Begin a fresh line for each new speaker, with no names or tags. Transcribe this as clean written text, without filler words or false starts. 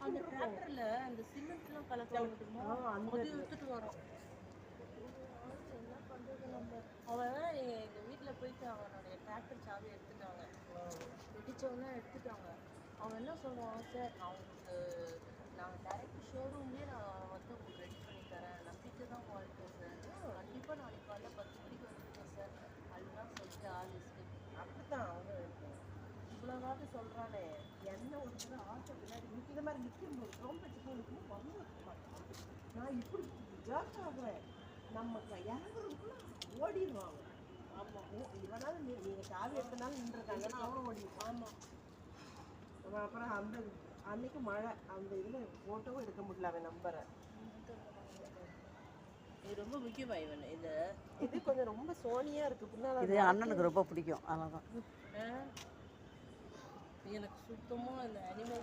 அந்த டிராக்டர்ல அந்த சிமெண்ட்லாம் கலக்குவாங்க தெரியுமா, அது எடுத்துட்டு வரோம். என்ன பண்றது நம்ம? அவன் எங்க வீட்டுல போயிட்டு அவனுடைய டிராக்டர் சாவி எடுத்துட்டாங்க, வெடிச்சவனா எடுத்துட்டாங்க. அவன் என்ன சொல்லுவான், சார் நான் உங்களுக்கு நான் டைரக்ட் ஷோரூம்லேயே நான் வந்து உங்களுக்கு ரெடி பண்ணி தரேன், நம்பிக்கை தான் வாழ்க்கை சார், கண்டிப்பாக நாளைக்கு காலைல 10 மணிக்கு வந்துருக்கேன் சார் அதுதான் சொல்லிட்டு ஆள் இருக்கு. அப்படித்தான் அவங்க இவ்வளோ வாட்டி சொல்கிறானே, என்ன ஒரு தடவை ஆசை பின்னாடி நிற்கிற மாதிரி நிற்கும்போது ட்ரோம்பெட்டுக்கு நிற்கும் வந்து நான் இப்படி ஜாஸ்தி ஆகுறேன், நம்ம இறங்குறதுக்குள்ள ஓடிடுவாங்க. ஆமாம், இவனால நீங்கள் சாவி எடுத்தனாலும் நின்றுருக்காங்கன்னா அவனும் ஓடிடுவான். ஆமாம். அப்புறம் அந்த அன்னைக்கு மழை, அந்த இதில் ஃபோட்டோவும் எடுக்க முடியல அவன் நம்பரை. இது ரொம்ப முக்கியமா இவன் இது கொஞ்சம் ரொம்ப சோனியாக இருக்குது பின்னால். இது அண்ணனுக்கு ரொம்ப பிடிக்கும், அதனால தான். எனக்கு சுத்தமாக இந்த அனிமல்